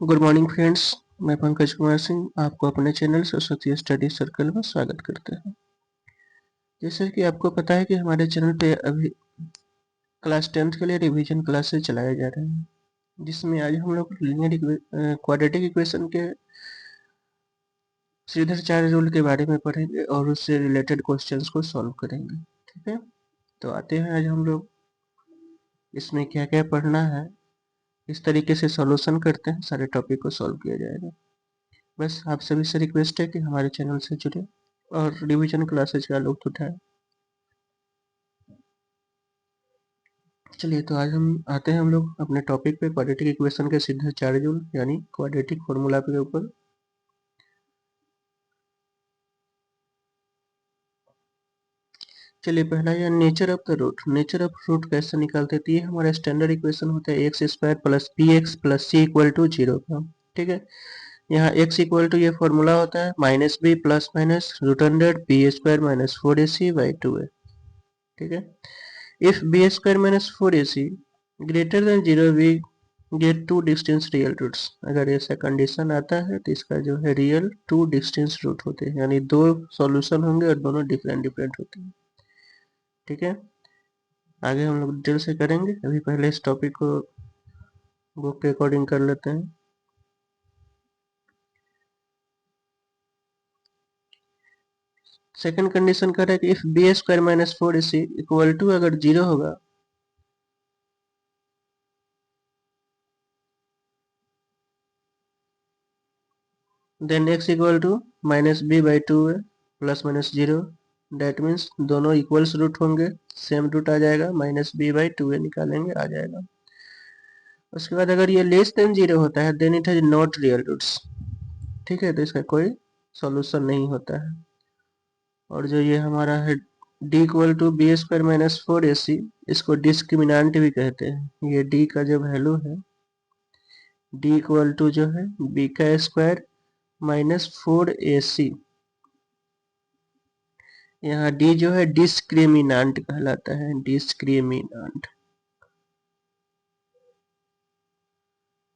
Good morning friends. मैं पंकज कुमार सिंह आपको अपने चैनल सरस्वती स्टडी सर्कल में स्वागत करते हैं। जैसे कि आपको पता है कि हमारे चैनल पे अभी क्लास 10th के लिए रिवीजन क्लासेस चलाए जा रहे हैं, जिसमें आज हम लोग लीनियर क्वाड्रेटिक इक्वेशन के श्रीधर चार्य रूल के बारे में पढ़ेंगे और उससे रिलेटेड क्वेश्चंस को सॉल्व करेंगे। ठीक है, तो आते हैं आज हम लोग इसमें क्या क्या पढ़ना है, इस तरीके से सॉल्यूशन करते हैं, सारे टॉपिक को सॉल्व किया जाएगा। बस आप सभी से रिक्वेस्ट है कि हमारे चैनल से जुड़े और रिवीजन क्लासेज का लुत्फ उठाएं। चलिए, तो आज हम आते हैं हम लोग अपने टॉपिक पे, क्वाड्रेटिक इक्वेशन के श्रीधर चार्य रूल यानी क्वाड्रेटिक फॉर्मूला के ऊपर। चलिए, पहला है nature of the root. Nature of root कैसे निकालते हैं? तो ये हमारा स्टैंडर्ड इक्वेशन होता है X square plus P X plus C equal to 0 का। ठीक है, यहाँ x इक्वल टू ये फॉर्मूला होता है minus B plus minus root under B square minus 4ac by 2a। ठीक है, if B square minus 4ac greater than 0 we get to distance real roots. अगर ऐसा कंडीशन आता है तो इसका जो है रियल टू डिस्टेंस रूट होते हैं, यानी दो सॉल्यूशन होंगे और दोनों डिफरेंट डिफरेंट होते हैं। ठीक है, आगे हम लोग डिटेल से करेंगे। अभी पहले इस टॉपिक को बुक के अकॉर्डिंग कर लेते हैं। सेकंड कंडीशन कह रहा है कि if B square minus 4ac equal to अगर 0 होगा then x equal to minus b by 2a plus minus 0। That means दोनों इक्वल्स रूट होंगे, सेम रूट आ जाएगा, माइनस बी बाई 2a निकालेंगे आ जाएगा। उसके बाद अगर ये लेस देन 0 होता है then it has not real roots. ठीक है, तो इसका कोई सॉल्यूशन नहीं होता है। और जो ये हमारा है d equal to b square minus 4ac, इसको डिस्क्रिमिनेंट भी कहते हैं। ये d का जो वैल्यू है d इक्वल टू जो है b का स्क्वायर माइनस 4ac, यहाँ d जो है डिस्क्रिमिनेंट कहलाता है, डिस्क्रिमिनेंट।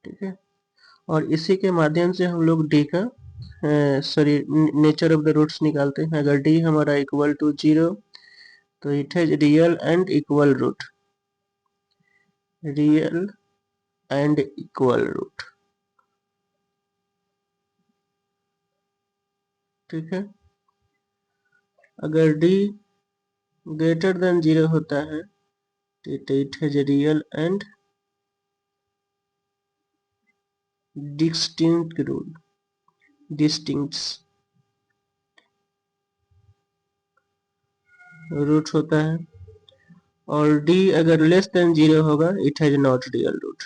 ठीक है, और इसी के माध्यम से हम लोग d का sorry nature of the roots निकालते हैं। अगर d हमारा इक्वल टू 0 तो it has real and equal root, real and equal root. ठीक है, अगर d ग्रेटर देन 0 होता है तो it has real and distinct root, distinct root होता है। और d अगर लेस देन 0 होगा it has not real root,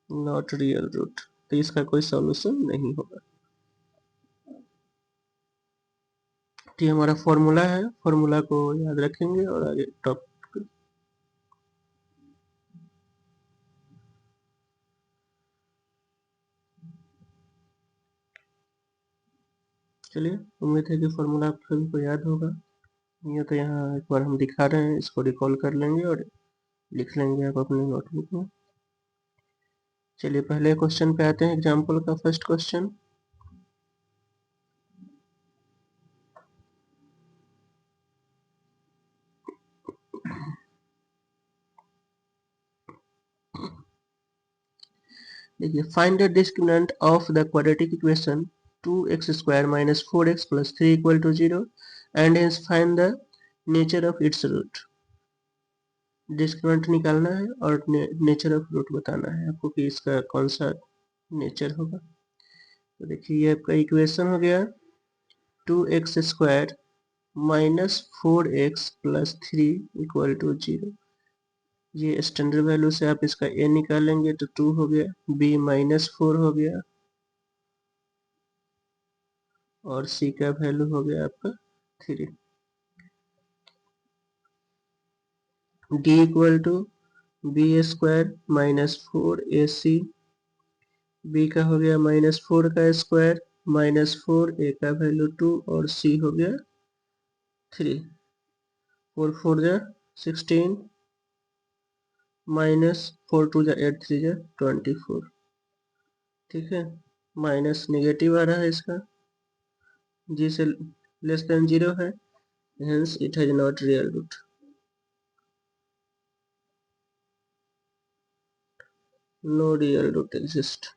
not real root, तो इसका कोई सॉल्यूशन नहीं होगा। तो ये हमारा फॉर्मूला है, फॉर्मूला को याद रखेंगे और आगे टॉप। चलिए, उम्मीद है कि फॉर्मूला आप सभी को याद होगा। ये तो यहाँ एक बार हम दिखा रहे हैं, इसको रिकॉल कर लेंगे और लिख लेंगे आप अपने नोटबुक में। चलिए, पहले क्वेश्चन पे आते हैं, एग्जाम्पल का फर्स्ट क्वेश्चन। देखिए, find the discriminant of the quadratic equation 2x square minus 4x plus 3 equal to 0 and hence find the nature of its root. Discriminant निकालना है और नेचर ऑफ रूट बताना है आपको कि इसका कौन सा नेचर होगा। तो देखिए, ये आपका इक्वेशन हो गया 2x square minus 4x plus 3 equal to 0। ये स्टैंडर्ड वैल्यू से आप इसका a निकालेंगे तो 2 हो गया, b माइनस 4 हो गया और c का वैल्यू हो गया आपका 3। d equal to b square minus 4ac, b का हो गया माइनस 4 का स्क्वायर माइनस 4, a का वैल्यू 2 और c हो गया 3। 4 4 जा 16 -4 टू जा 8 3 जा 24, ठीक है। माइनस नेगेटिव आ रहा है इसका, जी से लेस देन 0 है, hence it has not real root. No real root exist.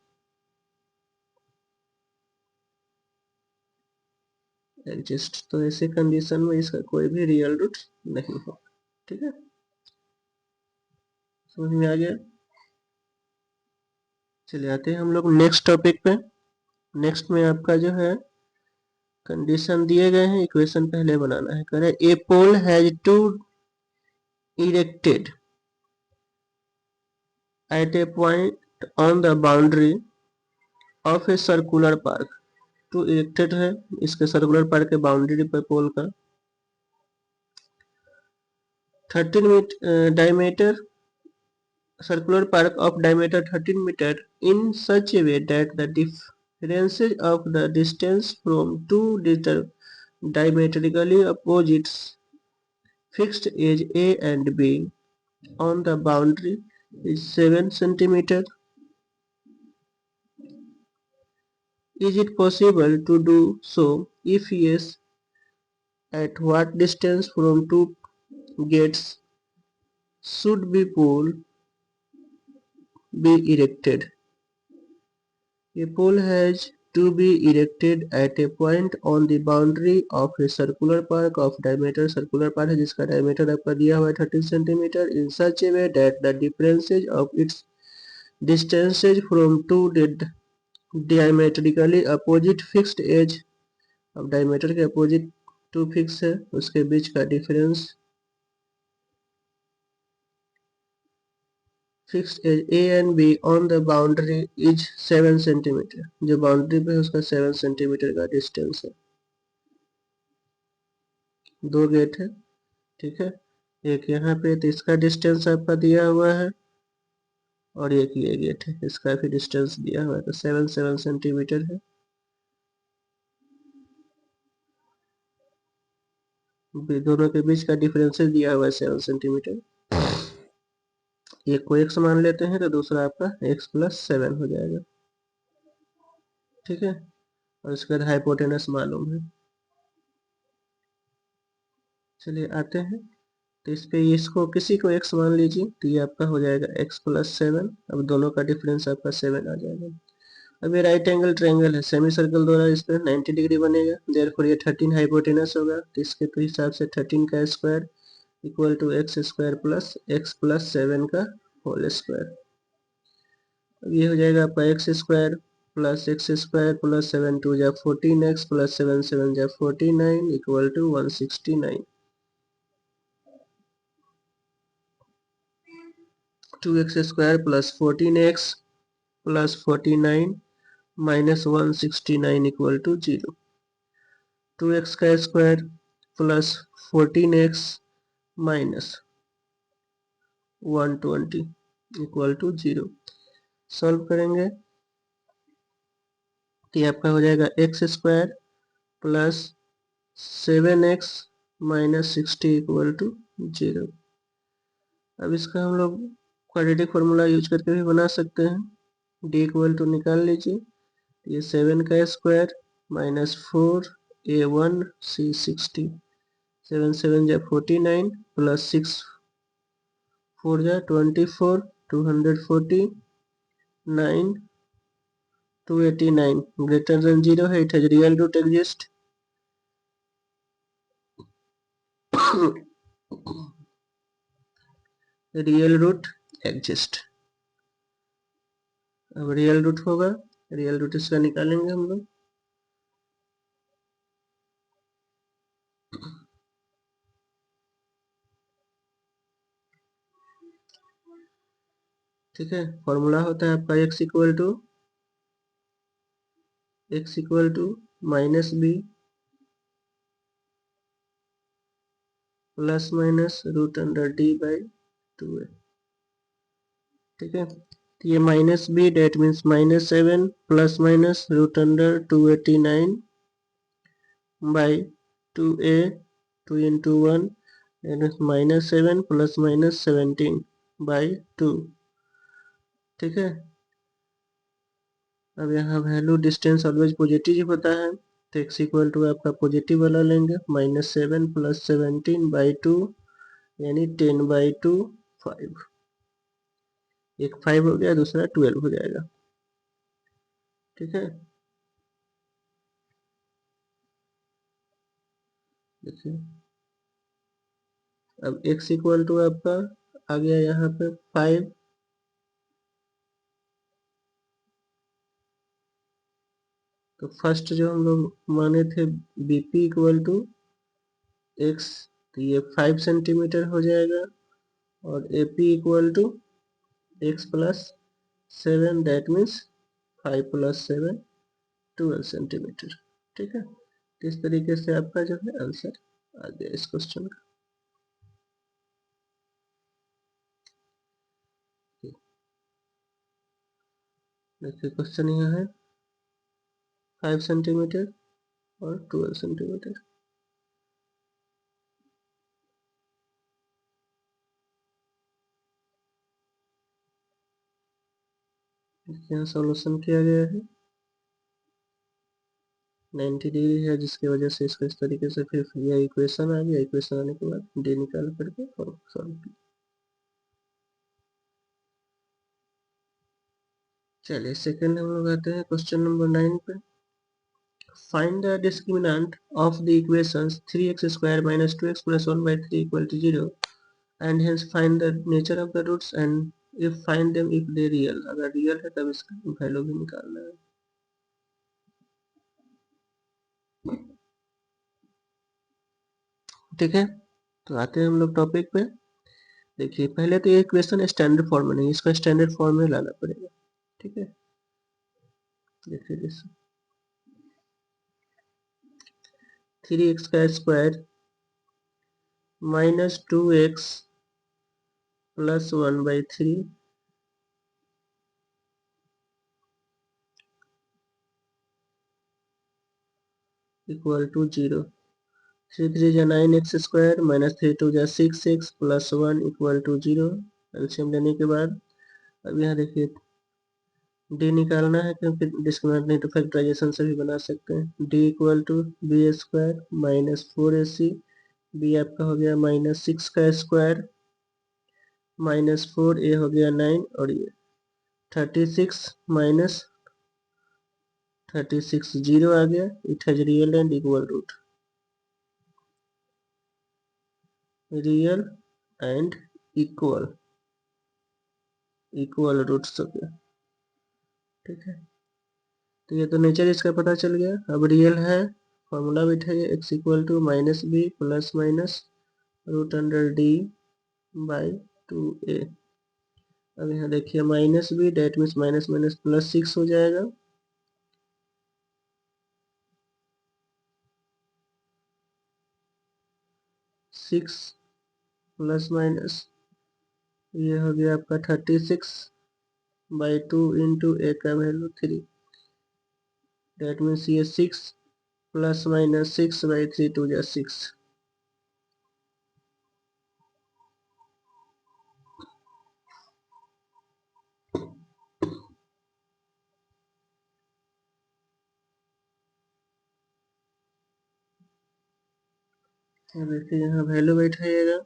तो ऐसे कंडीशन में इसका कोई भी रियल रूट नहीं होगा, ठीक है। समझ में आ गया। चलिए आते हैं हम लोग नेक्स्ट टॉपिक पे। नेक्स्ट में आपका जो है कंडीशन दिए गए हैं, इक्वेशन पहले बनाना है। कह रहे a pole has to erected at a point on the boundary of a circular park. To erected है इसके सर्कुलर पार्क के बाउंड्री पर पोल का, 13 diameter circular park of diameter 13 meter in such a way that the differences of the distance from two diametrically opposite fixed edge A and B on the boundary is 7 centimeter. Is it possible to do so? If yes, at what distance from two gates should be pole be erected? A pole has to be erected at a point on the boundary of a circular park of diameter, circular park है जिसका diameter आपका दिया हुआ है 13 centimeter, in such a way that the differences of its distances from two diametrically opposite fixed edge, अब diameter के opposite two fix है उसके बीच का difference fixed edge A and B on the boundary is 7 centimeter, जो boundary पे है उसका 7 centimetre का डिस्टेंस है। दो गेट है, ठीक है, एक यहाँ पे तो इसका डिस्टेंस आपका दिया हुआ है और एक ये गेट है इसका भी डिस्टेंस दिया हुआ है, तो 7 सेंटीमीटर है। दोनों के बीच का डिफरेंस दिया हुआ है 7 सेंटीमीटर। एक को x मान लेते हैं तो दूसरा आपका x प्लस 7 हो जाएगा, ठीक है। और उसके बाद हाइपोटेनस मालूम है। चलिए आते हैं, तो इस पे इसको किसी को x मान लीजिए तो ये आपका हो जाएगा x प्लस 7। अब दोनों का डिफरेंस आपका 7 आ जाएगा। अब ये राइट एंगल ट्रायंगल है, सेमी सर्कल द्वारा इस पर 90 डिग्री बनेगा, देयरफॉर ये 13 हाइपोटेनस होगा, तो इसके तो हिसाब से 13 का square equal to x square plus x plus 7 का होल स्क्वायर। अब ये हो जाएगा आपका एक्स स्क्वायर प्लस 7 टू जा 14x प्लस 7 7 जा 49 equal to 169। 2x square plus 14x plus 49 minus 169 equal to 0। 2x का square plus 14x minus 120 equal to 0। Solve करेंगे तो ये आपका हो जाएगा x square plus 7x minus 60 equal to 0। अब इसका हम लोग क्वाड्रेटिक फार्मूला यूज करके भी बना सकते हैं, d इक्वल टू निकाल लीजिए, ये 7 का स्क्वायर माइनस 4a1 c 60, 7 7 जा 49 प्लस 6 4 जा 24 249 289 greater than 0 है, it has real root exist। Real root exist. अब रियल रूट होगा, रियल रूट इसका निकालेंगे हम लोग। ठीक है, फॉर्मूला होता है आपका x equal to minus B plus minus root under D by 2a, ठीक है। तो ये माइनस B that means minus 7 plus minus root under 289 by 2a 2 into 1 minus 7 plus minus 17 by 2। ठीक है, अब यहाँ वैल्यू डिस्टेंस ऑलवेज पॉजिटिव होता है, तो x इक्वल टू आपका पॉजिटिव वाला लेंगे, -7 + 17/2 यानी 10/2 5। एक 5 हो गया, दूसरा 12 हो जाएगा। ठीक है, देखिए अब x इक्वल टू आपका आ गया यहाँ पे 5, तो फर्स्ट जो हम लोग माने थे bp इक्वल टू x, तो ये 5 सेंटीमीटर हो जाएगा, और ap equal to x + 7, that means 5 + 7 12 centimetre. ठीक है, इस तरीके से आपका जो है आंसर आ गया इस क्वेश्चन का। देखिए क्वेश्चन यहाँ है 5 सेंटीमीटर और 12 सेंटीमीटर। यहाँ सॉल्यूशन किया गया है, 90 डिग्री है, जिसकी वजह से इसको इस तरीके से फिर यह इक्वेशन आ गया। इक्वेशन आने के बाद डी निकाल करके और सॉल्व किया। चलिए सेकंड हम लोग आते हैं क्वेश्चन नंबर 9 पे। Find the discriminant of the equations 3x² - 2x + 1/3 = 0 and hence find the nature of the roots and if find them if they real। अगर रियल है तब इसका वैल्यू भी निकालना है। ठीक है, तो आते हैं हम लोग टॉपिक पे। देखिए पहले तो ये इक्वेशन स्टैंडर्ड फॉर्म में नहीं, इसको स्टैंडर्ड फॉर्म में लाना पड़ेगा। ठीक है, देखिए जैसे 3x² - 2x + 1/3 = 0। 3 3 जा 9x² - 3 2 जा 6x + 1 = 0। एलसीएम लेने के बाद अब यहाँ देखिए डी निकालना है, क्योंकि डिस्क्रिमिनेंट नहीं तो फैक्टराइजेशन से भी बना सकते हैं। D equal to b² - 4ac, B आपका हो गया -6 का स्क्वायर -4a हो गया 9, और ये 36 - 36 0 आ गया। It has real and equal root, real and equal equal roots हो गया। ठीक है, तो ये तो नेचर इसका पता चल गया। अब रियल है, फॉर्मूला बैठेगा x equal to -b ± √d/2a। अब यहाँ देखिए -b, date means minus minus +6 हो जाएगा। सिक्स प्लस माइनस ये हो गया आपका 36/2 इंटू ए का वैल्यू 3, डेट मीन्स ये 6 ± 6/3 2 जा 6। देखिए यहाँ वैल्यू बैठाइएगा,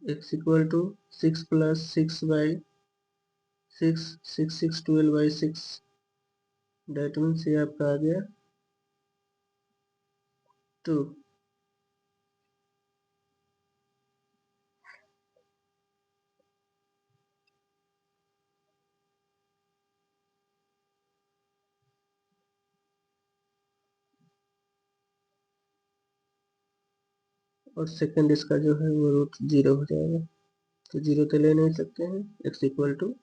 x equal to 6 + 6/6 6 6 12/6, that means ये आपका आ गया 2। और सेकंड इसका जो है वो √0 हो जाएगा, तो 0 तो ले नहीं सकते हैं। x equal to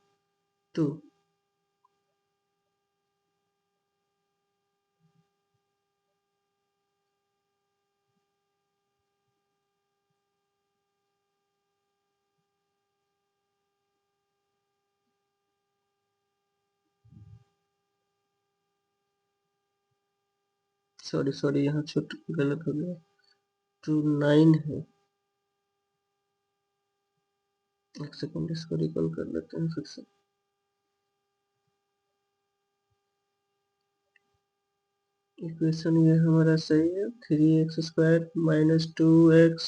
2। सॉरी यहाँ छोटा गलत हो गया, 2 9 है। एक सेकंड इसको रिकॉल कर लेते हैं फिर से। इक्वेशन ये हमारा सही है, 3x² माइनस 2x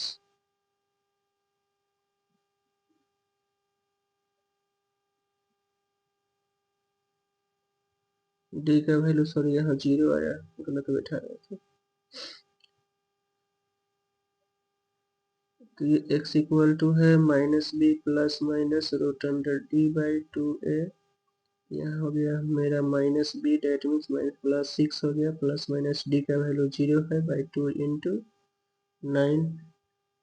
डी का वैल्यू, सॉरी यहाँ 0 आया, गलत बैठा है। तो ये x इक्वल टू है minus B plus minus root under D by 2a। यहाँ हो गया मेरा minus B, that means minus plus 6 हो गया, प्लस माइनस डी का वैल्यू 0 है, बाई 2 इंटू 9,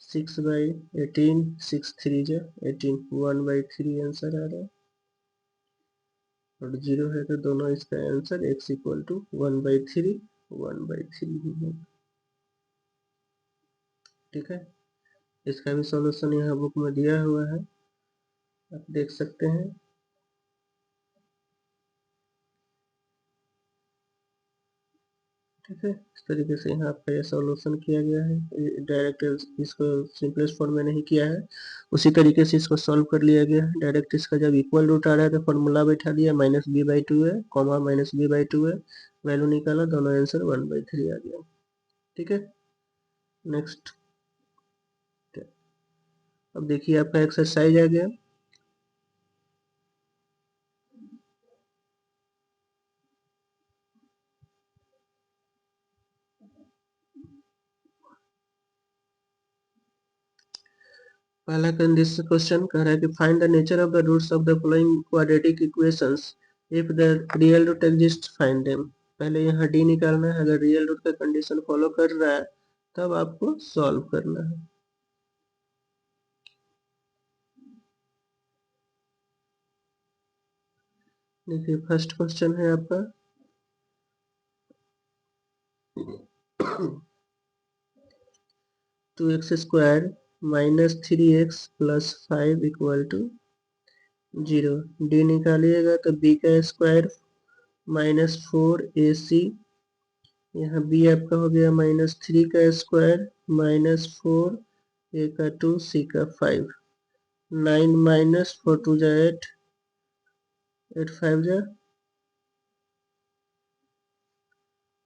6 बाई 18, 6 3 जा 18, 1/3 आंसर आ रहा है। और 0 है तो दोनों इसका आंसर x इक्वल टू 1/3 1/3 ही है। ठीक है, इसका भी सॉल्यूशन यहाँ बुक में दिया हुआ है, आप देख सकते हैं। ठीक है, इस तरीके से यहाँ आपका ये सॉल्यूशन किया गया है। डायरेक्ट इसको सिंपलेस्ट फॉर्म में नहीं किया है, उसी तरीके से इसको सॉल्व कर लिया गया है। डायरेक्ट इसका जब इक्वल रूट आ रहा है तो फॉर्मूला बैठा दिया, माइनस बी बाई 2 है, कॉमा माइनस बी बाई 2 है, वैल्यू निकाला, दोनों आंसर 1/3 आ गया। ठीक है, नेक्स्ट। अब देखिए आपका एक्सरसाइज आ गया। पहला क्वेश्चन कह रहा है कि find the nature of the roots of the following quadratic equations, if the real root exist find them. पहले यहाँ डी निकालना है, अगर रियल रूट का कंडीशन फॉलो कर रहा है तब आपको सॉल्व करना है। देखिए फर्स्ट क्वेश्चन है आपका 2x² minus 3x plus 5 equal to 0। D निकालिएगा तो b का स्क्वायर माइनस 4ac, यहाँ b आपका हो गया माइनस 3 का स्क्वायर माइनस 4, a का 2, c का 5, 9 माइनस 4 2 जा 8, 8 5 जा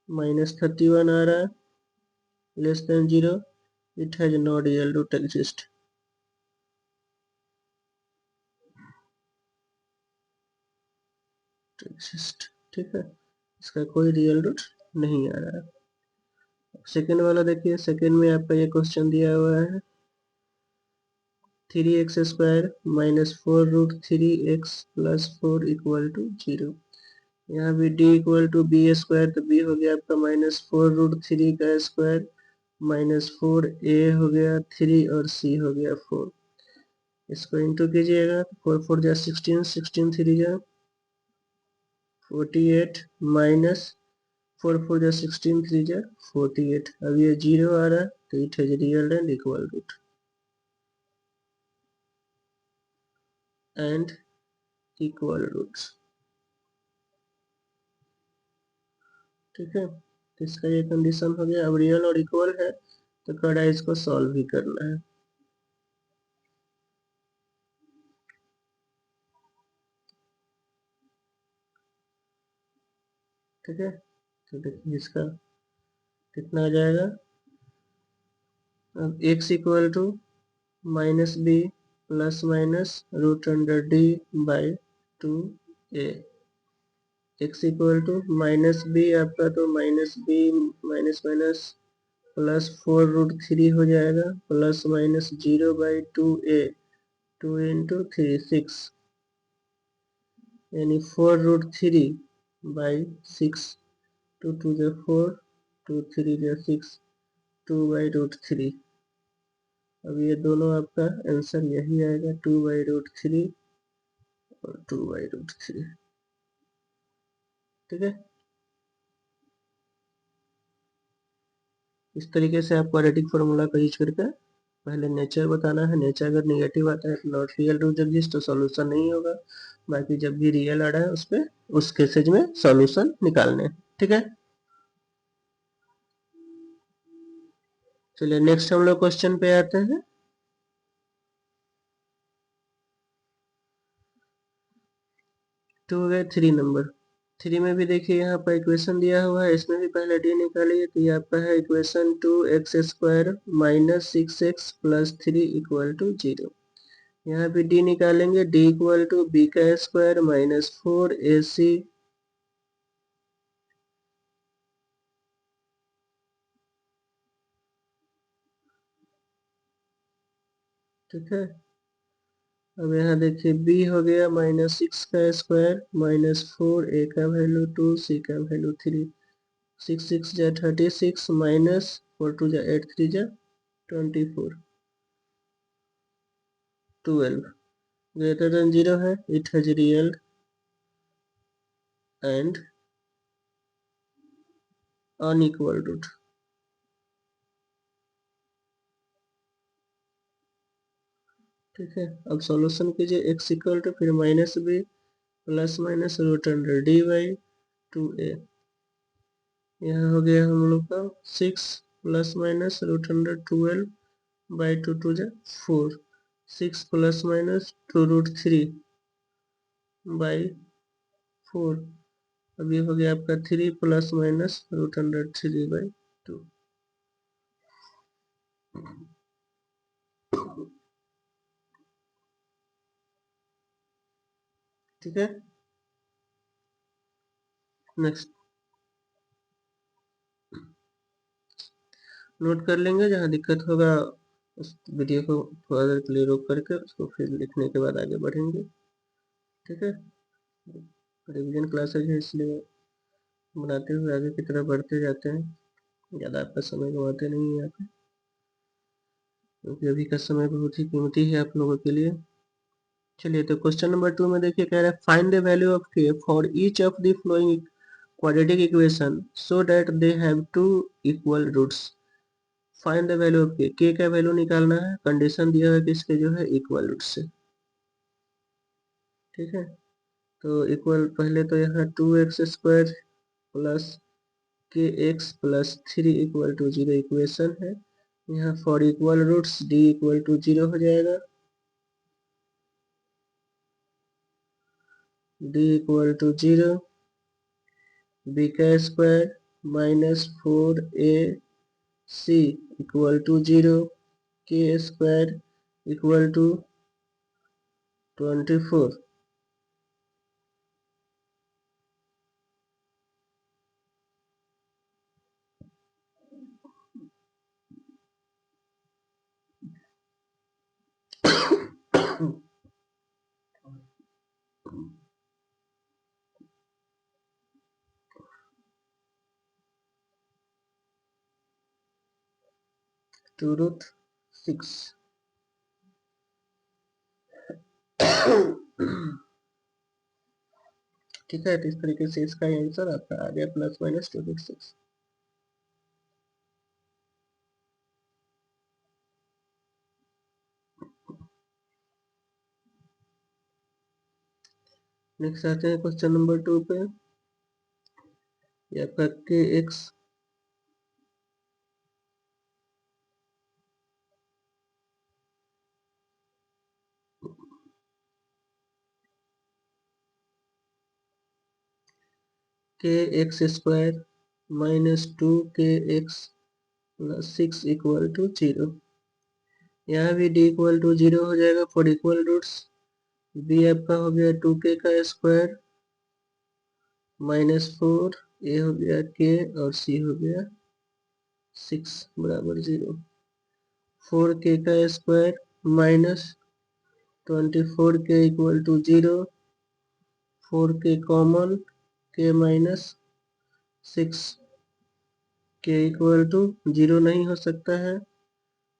माइनस 31 आ रहा है, less than 0, it has no real root exist. ठीक है, इसका कोई रियल रूट नहीं आ रहा है। सेकेंड वाला देखिए, सेकेंड में आपका ये क्वेश्चन दिया हुआ है 3x² minus 4 root 3x plus 4 equal to 0। यहाँ भी d equal to b square, तो b हो गया आपका माइनस 4 रूट 3 का स्क्वायर माइनस 4a हो गया 3 और c हो गया 4। इसको इंटू कीजिएगा, 4 4 जा 16, 16 3 जा 48 माइनस 4 4 जा 16 3 जा 48। अब ये 0 आ रहा है तो it has real and equal root and equal roots. ठीक है, तो इसका ये कंडीशन हो गया। अब रियल और इक्वल है तो कड़ा इसको सॉल्व भी करना है। ठीक है, तो देखिए इसका कितना आ जाएगा। अब x equal to minus B plus minus root under D by 2a, x equal to minus b आपका तो minus b minus minus plus 4 root 3 हो जाएगा प्लस माइनस 0/2a, 2 इंटू 3 6, यानी 4 रूट 3 बाई 6, 2 2 जा 4, 2 3 जा 6, 2/√3। अब ये दोनों आपका आंसर यही आएगा, 2/√3 और 2/√3। ठीक है, इस तरीके से आप क्वाड्रेटिक फॉर्मूला का यूज करके पहले नेचर बताना है। नेचर अगर निगेटिव आता है तो नॉट रियल रूट एग्जिस्ट, तो सॉल्यूशन नहीं होगा। बाकी जब भी रियल आ रहा है उस पे उस केसेज में सॉल्यूशन निकालने। ठीक है। चलिए नेक्स्ट हम लोग क्वेश्चन पे आते हैं। टू है 3 नंबर। 3 में भी देखिए यहाँ पर इक्वेशन दिया हुआ है, इसमें भी पहले डी निकालिए तो ये आपका है equation 2x² minus 6x plus 3 equal to 0। यहाँ भी डी निकालेंगे, डी इक्वल टू बी का स्क्वायर माइनस 4ac ठीक है। अब यहाँ देखिए b हो गया माइनस 6 का स्क्वायर माइनस 4a का वैल्यू 2 c का वैल्यू 3। 6 6 जा 36 माइनस 4 2 जा 8 3 जा 24 12 ग्रेटर देन 0 है, it has real and unequal root. ठीक है, अब सॉल्यूशन कीजिए, x इक्वल टू फिर minus b plus minus root under D by 2a। यहाँ हो गया हम लोग का 6 plus minus root under 12 by 2 2 जा 4। 6 प्लस माइनस 2 रूट 3 बाई 4। अब ये हो गया आपका 3 plus minus root under 3 by 2। ठीक है, नेक्स्ट नोट कर लेंगे, जहाँ दिक्कत होगा उस वीडियो को थोड़ा देर के लिए रोक करके उसको फिर लिखने के बाद आगे बढ़ेंगे। ठीक है, रिवीजन क्लासेज है इसलिए बनाते हुए आगे की तरफ बढ़ते जाते हैं, ज़्यादा आपका समय गंवाते नहीं है यहाँ पे, क्योंकि अभी का समय बहुत ही कीमती है आप लोगों के लिए। चलिए तो क्वेश्चन नंबर 2 में देखिए कह रहा है find the value of k for each of the following quadratic equation so that they have two equal roots. Find the value of k का वैल्यू निकालना है, कंडीशन दिया है किसके जो है इक्वल रूट से। ठीक है, तो इक्वल पहले तो यहाँ 2x² plus kx plus 3 equal to 0 equation है। यहाँ for equal roots d equal to 0 हो जाएगा, d इक्वल टू 0 b का square minus 4ac equal to 0 k square equal to 24। Two root 6। ठीक है, तो इस तरीके से इसका आंसर आपका आ गया प्लस माइनस 2 रूट 6। नेक्स्ट आते हैं क्वेश्चन नंबर 2 पे। ये आपका k x square minus 2 kx plus 6 equal to 0। यहाँ भी d इक्वल टू 0 हो जाएगा फॉर इक्वल रूट्स। b आपका हो गया 2k का स्क्वायर माइनस 4, a हो गया k और c हो गया 6 बराबर 0। 4k का square minus 24k equal to 0। 4k common, k minus 6, k equal to 0 नहीं हो सकता है,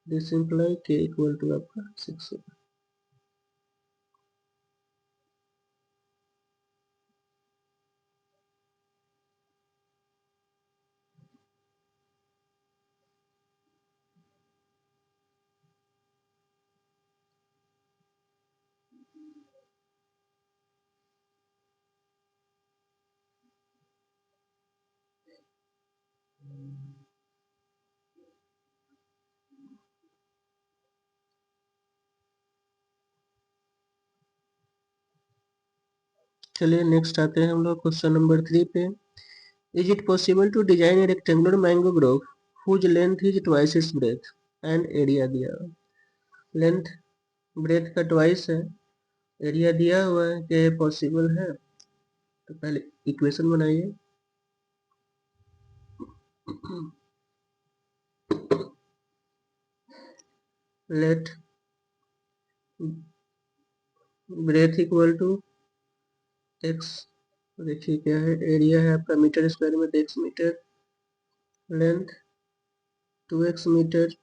this imply k equal to आपका 6 होगा। चलिए नेक्स्ट आते हैं हम लोग क्वेश्चन नंबर 3 पे। Is it possible to design a rectangular mango grove whose length is twice its breadth and area दिया हुआ। लेंथ ब्रेथ का ट्वाइस है, एरिया दिया हुआ है कि पॉसिबल है। तो पहले इक्वेशन बनाइए। Let breadth equal to x, देखिए क्या है, एरिया है आपका मीटर स्क्वायर में, तो x metre, length 2x metre,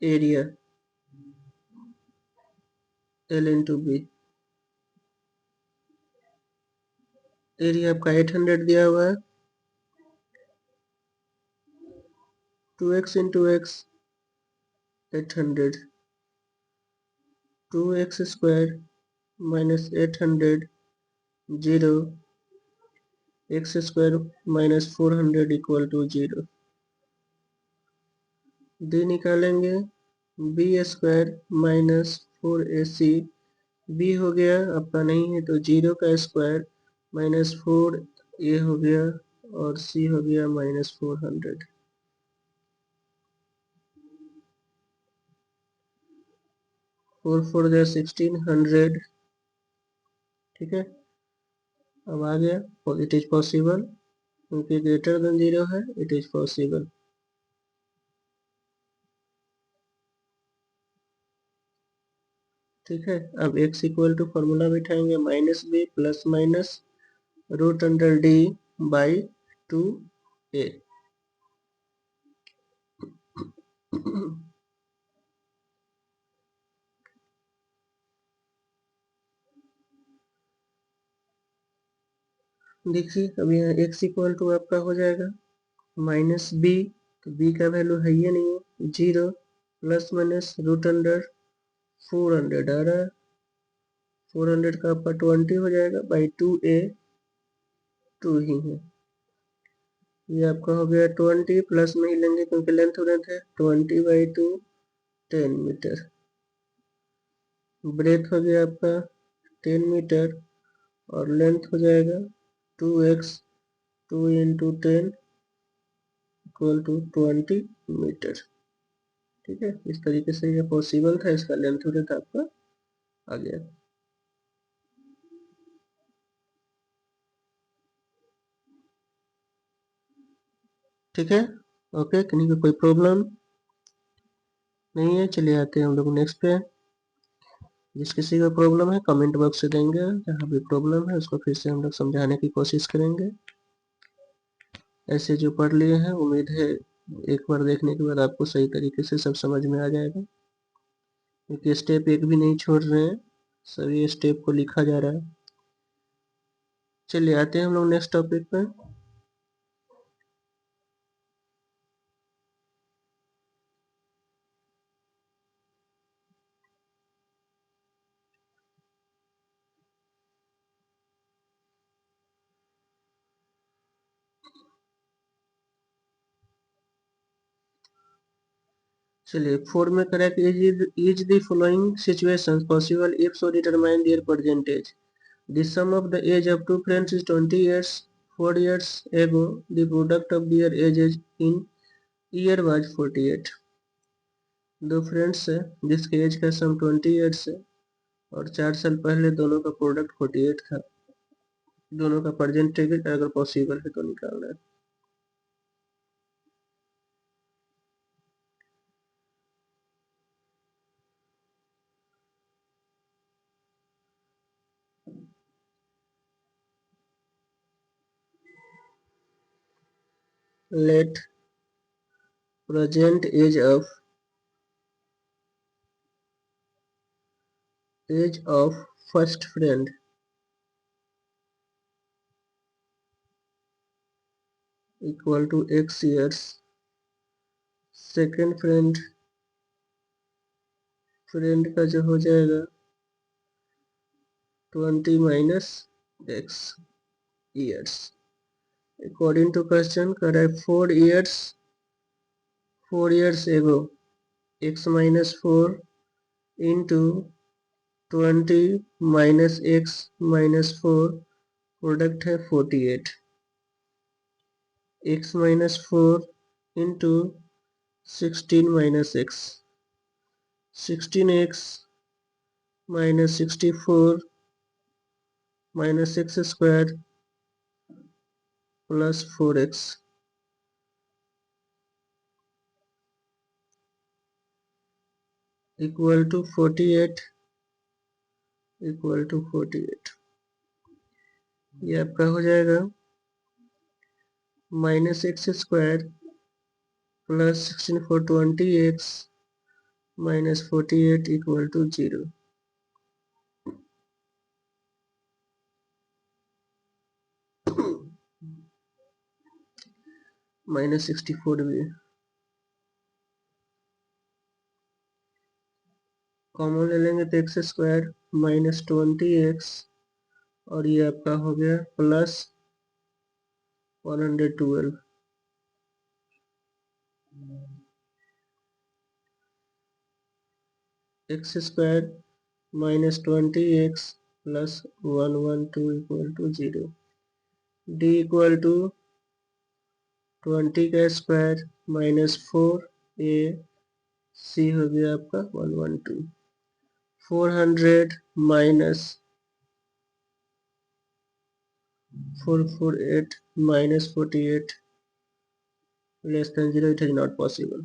area L into B. Area आपका 800 दिया हुआ है, 2x into x 800, 2x square minus 800 zero, x square minus 400 equal to 0। D निकालेंगे, B square minus 4ac, B हो गया आपका नहीं है तो 0 का स्क्वायर माइनस 4 ए हो गया, और सी हो गया माइनस 400। 4 4 जो 1600, ठीक है। अब आ गया, इट इज पॉसिबल, क्योंकि ग्रेटर देन 0 है, इट इज पॉसिबल। ठीक है, अब x इक्वल टू फॉर्मूला बैठाएंगे, minus B plus minus root under D by 2a। देखिए अब यहाँ x इक्वल टू आपका हो जाएगा माइनस बी, तो b का वैल्यू है ये नहीं है 0, प्लस माइनस रूट अंडर 400 आ रहा है, 400 का आपका 20 हो जाएगा बाई 2a, 2 ही है। ये आपका हो गया 20, प्लस में ही लेंगे क्योंकि लेंथ है, 20/2 10 मीटर। ब्रेथ हो गया आपका 10 मीटर, और लेंथ हो जाएगा 2x, 2 into 10 equal to 20 metre. ठीक है, इस तरीके से ये पॉसिबल था, इसका लेंथ आपका आ गया। ठीक है, ओके, किसी को कोई प्रॉब्लम नहीं है। चलिए आते हैं हम लोग नेक्स्ट पे। जिस किसी को प्रॉब्लम है कमेंट बॉक्स से देंगे, जहाँ भी प्रॉब्लम है उसको फिर से हम लोग समझाने की कोशिश करेंगे। ऐसे जो पढ़ लिए हैं, उम्मीद है एक बार देखने के बाद आपको सही तरीके से सब समझ में आ जाएगा, क्योंकि स्टेप एक भी नहीं छोड़ रहे हैं, सभी स्टेप को लिखा जा रहा है। चलिए आते हैं हम लोग नेक्स्ट टॉपिक पर। चलिए 4 में correct is the following situations possible if so determine there percentage. The sum of the age of two friends is 20 years. 4 years ago, the product of their ages in year was 48. दो friends है जिसके as का सम 20 years है, और 4 साल पहले दोनों का प्रोडक्ट 48 था। दोनों का परसेंटेज अगर पॉसिबल है तो निकालना है। Let present age of first friend equal to x years, second friend का जो हो जाएगा 20 minus x years. According to question कर रहा है 4 years ago, x minus 4 into 20 minus x minus 4 product है 48 x minus 4 into 16 minus x 16x minus 64 minus x square plus 4x equal to 48 equal to 48। ये आपका हो जाएगा minus x square plus 16/20x minus 48 equal to 0। Minus 64 भी common ले लेंगे तो x square minus 20x और ये आपका हो गया plus 112 x square minus 20x plus 112 equal to 0। D equal to 20 का स्क्वायर माइनस 4a सी हो गया आपका 112 400 minus 448 minus 48 less than 0, it is not possible.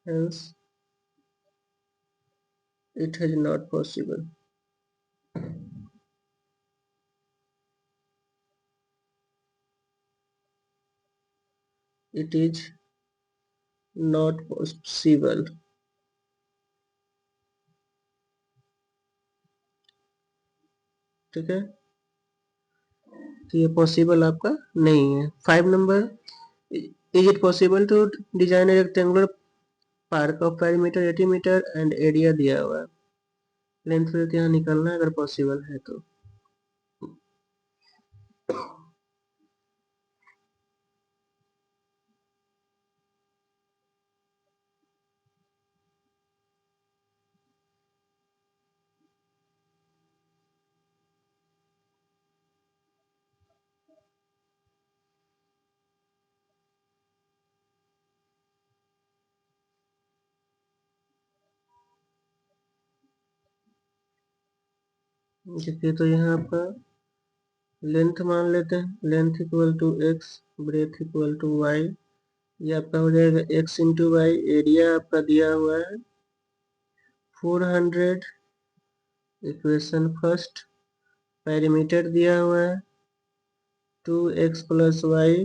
Hence it is not possible. It is not possible. ठीक है, तो ये possible आपका नहीं है। 5 number, is it possible to design a rectangular park of perimeter 80 metre and area दिया हुआ है, लेंथ विड्थ यहाँ निकालना है अगर पॉसिबल है तो। देखिए तो यहाँ आपका लेंथ मान लेते हैं, length equal to x breadth equal to y, ये आपका हो जाएगा x इंटू वाई। एरिया आपका दिया हुआ है 400, इक्वेशन फर्स्ट। पेरीमीटर दिया हुआ है 2x plus y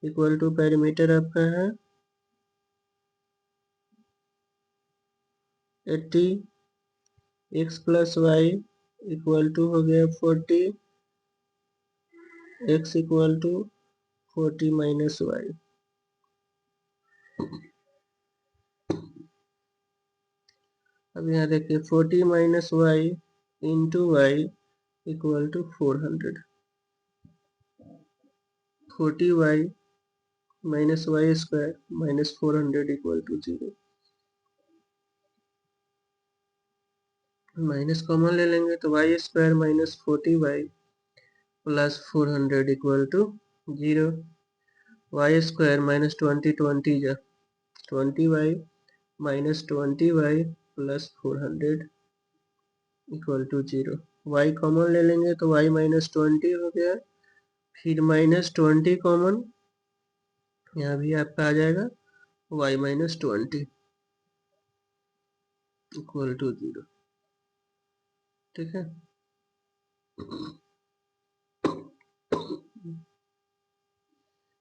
equal to perimeter आपका है 80, x plus y equal to हो गया 40, x equal to 40 minus y. अब यहाँ देखिए 40 minus y into y equal to 400, 40 y minus y square minus 400 equal to 0। Minus common ले लेंगे तो y square minus 40 y plus 400 equal to 0। Y square minus 20 20 जा 20 Y minus 20 y plus 400 equal to 0। Y common ले लेंगे तो Y minus 20 हो गया, फिर माइनस 20 कॉमन, यहाँ भी आपका आ जाएगा वाई माइनस 20 इक्वल टू 0। ठीक है,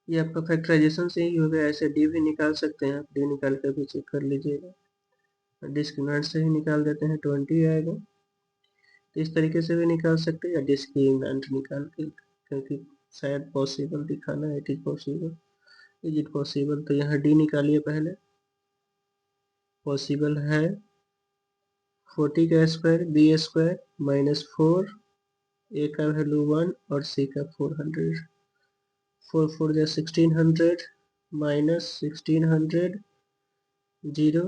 ये आपका फैक्टराइजेशन से ही हो गया। ऐसे डी भी निकाल सकते हैं आप, डी निकाल कर भी चेक कर लीजिएगा। डिस्क्रिमिनेंट से ही निकाल देते हैं 20 आएगा, तो इस तरीके से भी निकाल सकते हैं या डिस्क्रिमिनेंट निकाल के, क्योंकि शायद पॉसिबल दिखाना है, it is possible. Is it possible, तो यहाँ डी निकालिए पहले। पॉसिबल है 40 का स्क्वायर बी स्क्वायर माइनस 4, ए का वैल्यू 1 और सी का 400। 4 4 जा 1600 माइनस 1600 0।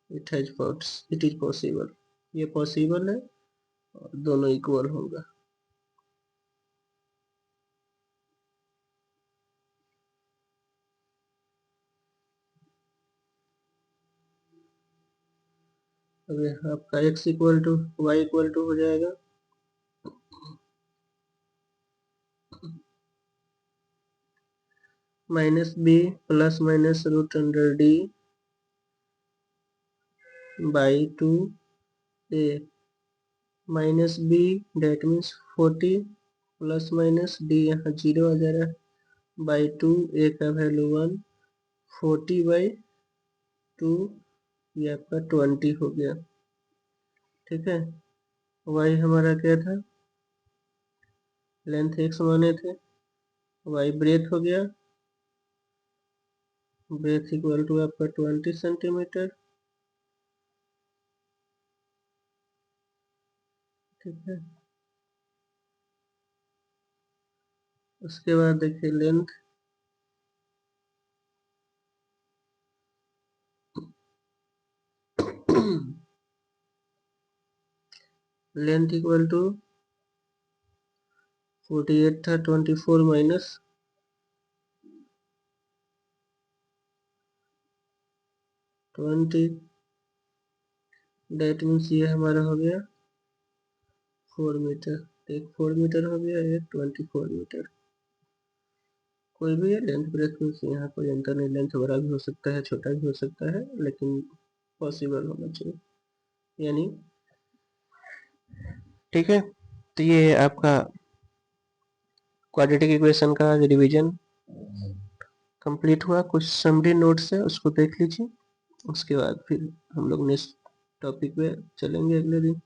इट इज पॉसिबल, ये पॉसिबल है और दोनों इक्वल होगा। अब यहाँ आपका x equal to y equal to हो जाएगा minus B plus minus root under D by 2 a minus B, that means 40 plus minus d यहाँ 0 आ जा रहा है बाई 2, ए का वैल्यू 1, 40 बाई 2, ये आपका 20 हो गया। ठीक है, वाई हमारा क्या था, लेंथ x माने थे, वाई ब्रेथ हो गया, ब्रेथ इक्वल टू आपका 20 सेंटीमीटर। ठीक है, उसके बाद देखिए लेंथ लेंथ इक्वल टू 48 था, 24 माइनस 20, डेट मीन्स ये हमारा हो गया 4 मीटर। एक 4 मीटर हो गया, एक 24 मीटर। कोई भी है लेंथ ब्रेथ में से यहाँ कोई अंतर नहीं, लेंथ बड़ा भी हो सकता है छोटा भी हो सकता है, लेकिन पॉसिबल होना चाहिए यानी। ठीक है, तो ये आपका क्वाड्रेटिक इक्वेशन का रिवीजन कंप्लीट हुआ। कुछ समरी नोट्स है उसको देख लीजिए, उसके बाद फिर हम लोग नेक्स्ट टॉपिक पे चलेंगे अगले दिन।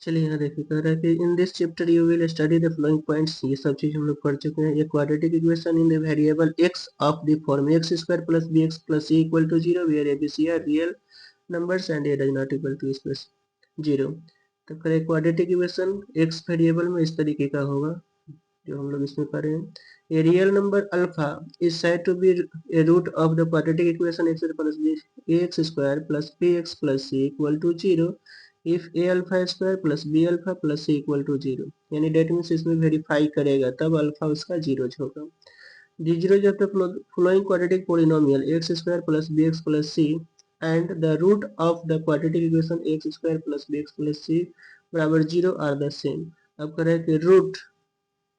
चलिए यहाँ देखिए, कह रहा है कि in this chapter you will study the following points. ये सब चीज हम लोग पढ़ चुके हैं। ये quadratic equation in the variable x of the form x square plus bx plus c equal to 0 where a b c are real numbers and a does not equal to plus 0। तो करें quadratic equation x variable में इस तरीके का होगा जो हम लोग इसमें कर रहे हैं। A real number alpha is said to be a root of the quadratic equation x plus ax square plus bx plus c equal to 0 if a alpha square plus b alpha plus c equal to 0। यानी that means इसमें verify करेगा तब alpha उसका 0 होगा। d0 is the following quadratic polynomial x square plus bx plus c and the root of the quadratic equation x square plus bx plus c बराबर 0 are the same। अब करें कि root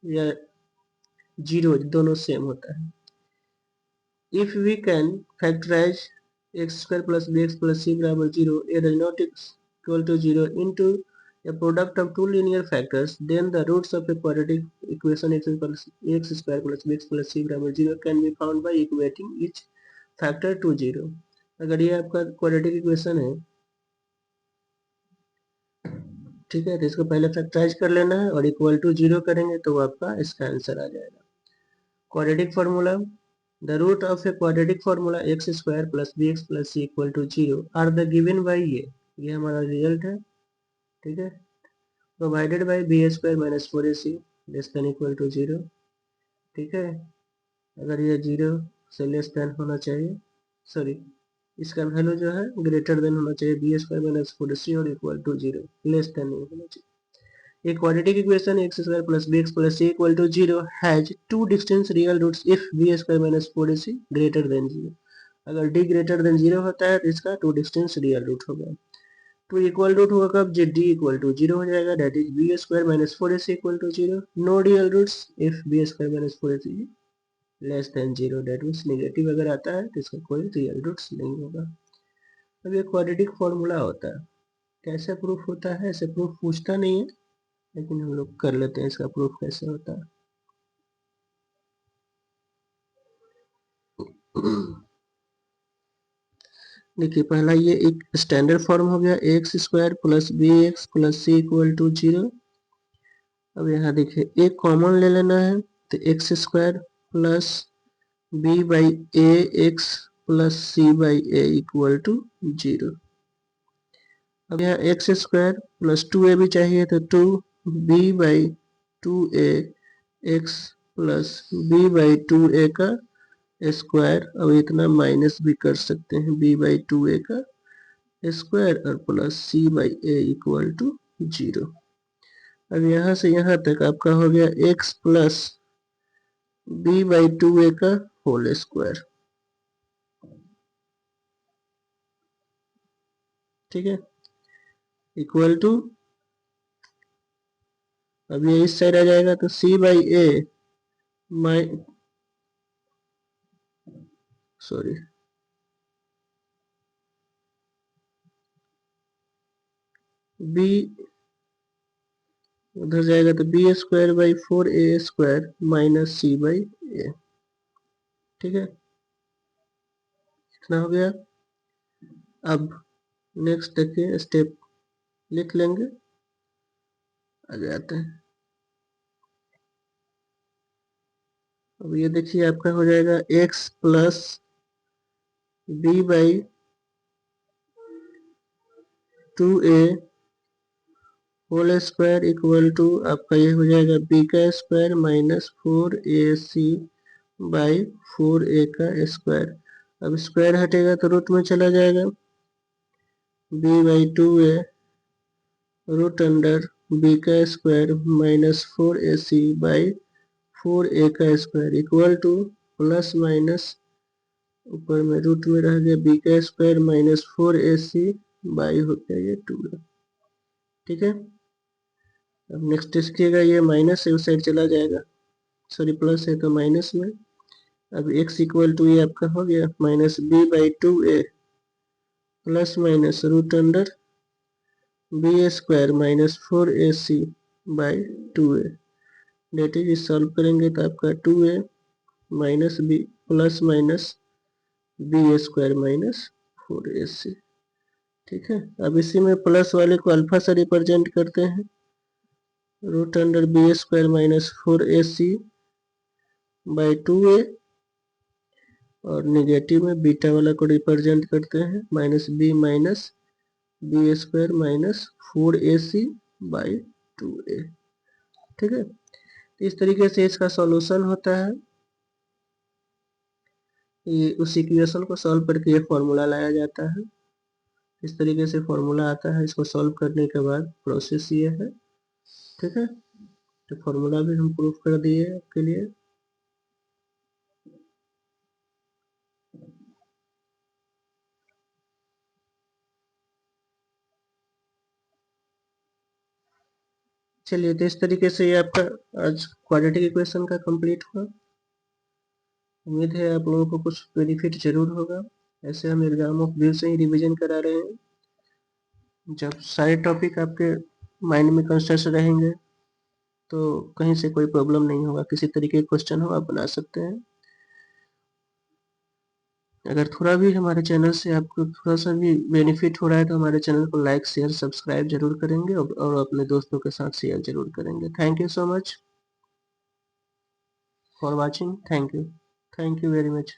या 0 दोनों सेम होता है। If we can factorise x square plus B x plus C बराबर 0 A does not equal to 0 into a product of two linear factors, then the roots of a quadratic equation x square plus bx plus c बराबर 0 can be found by equating each factor to 0। अगर ये आपका quadratic equation है, ठीक है, तो इसको पहले फैक्टराइज कर लेना है और इक्वल टू 0 करेंगे तो आपका इसका आंसर आ जाएगा। Quadratic formula, the root of a quadratic formula x square plus bx plus c equal to 0 are the given by ये हमारा रिजल्ट है। ठीक है, provided by b square minus 4ac less than equal to 0। ठीक है, अगर ये 0 से लेस देन होना चाहिए, सॉरी इसका वैल्यू जो है ग्रेटर देन होना चाहिए बी स्क्वायर माइनस 4ac और इक्वल टू 0, लेस देन नहीं होना चाहिए। A quadratic equation x square plus bx plus c equal to 0 has two distinct real roots if b square minus 4ac greater than 0। अगर d greater than 0 होता है तो इसका two distance real root होगा। Two equal root होगा कब, जब d equal to 0 हो जाएगा, that is b square minus 4ac equal to 0। No real roots if b square minus 4ac less than 0, that means negative अगर आता है तो इसका कोई रियल रूट्स नहीं होगा। अब ये क्वाड्रेटिक फॉर्मूला होता है, कैसे प्रूफ होता है, ऐसे प्रूफ पूछता नहीं है, लेकिन हम लोग कर लेते हैं इसका प्रूफ कैसे होता है। देखिए पहला ये एक स्टैंडर्ड फॉर्म हो गया x square plus B x plus C equal to 0। अब यहाँ देखिए एक कॉमन ले लेना है, तो x square plus b by a x plus c by a equal to 0। अब यहाँ एक्स स्क्वायर प्लस 2a भी चाहिए, तो 2b by 2a x plus b by 2a का स्क्वायर। अब इतना माइनस भी कर सकते हैं, b बाई 2a का स्क्वायर और plus c by a equal to 0। अब यहाँ से यहाँ तक आपका हो गया x plus b by 2a का होल स्क्वायर। ठीक है, इक्वल टू, अब ये इस साइड आ जाएगा तो c बाई a b उधर जाएगा तो B square by 4a square minus C by A. ठीक है, इतना हो गया। अब नेक्स्ट देखिए स्टेप लिख लेंगे, आगे आते हैं। अब ये देखिए आपका हो जाएगा x plus b by 2a whole square equal to आपका ये हो जाएगा b का square minus 4ac by 4a का स्क्वायर। अब स्क्वायर हटेगा तो रूट में चला जाएगा, b by 2a root under b का square minus 4ac by 4a का square equal to plus minus ऊपर में रूट में रह गया b का स्क्वायर माइनस 4ac बाई हो गया ये 2a। ठीक है, अब नेक्स्ट देखिएगा ये माइनस से उस साइड चला जाएगा, सॉरी प्लस है तो माइनस में। अब x इक्वल टू ये आपका हो गया minus b by 2a plus minus root under b square minus 4ac by 2a। That is solve करेंगे तो आपका 2a माइनस b plus minus b square minus 4ac। ठीक है, अब इसी में प्लस वाले को अल्फा से रिप्रेजेंट करते हैं, root under b square minus 4ac by 2a, और निगेटिव में बीटा वाला को रिप्रेजेंट करते हैं minus b square minus 4ac by 2a। ठीक है, इस तरीके से इसका सॉल्यूशन होता है। ये उस इक्वेशन को सॉल्व करके ये फॉर्मूला लाया जाता है, इस तरीके से फॉर्मूला आता है। इसको सॉल्व करने के बाद प्रोसेस ये है। ठीक है, तो फॉर्मूला भी हम प्रूफ कर दिए आपके लिए। चलिए, तो इस तरीके से ये आपका आज क्वाड्रेटिक इक्वेशन का कंप्लीट हुआ। उम्मीद है आप लोगों को कुछ बेनिफिट जरूर होगा। ऐसे हम एग्जाम ऑफ व्यू से ही रिवीजन करा रहे हैं। जब सारे टॉपिक आपके माइंड में कॉन्शियस रहेंगे तो कहीं से कोई प्रॉब्लम नहीं होगा, किसी तरीके का क्वेश्चन हो आप बना सकते हैं। अगर थोड़ा भी हमारे चैनल से आपको थोड़ा सा भी बेनिफिट हो रहा है तो हमारे चैनल को लाइक शेयर सब्सक्राइब जरूर करेंगे और अपने दोस्तों के साथ शेयर जरूर करेंगे। Thank you so much for watching. Thank you very much.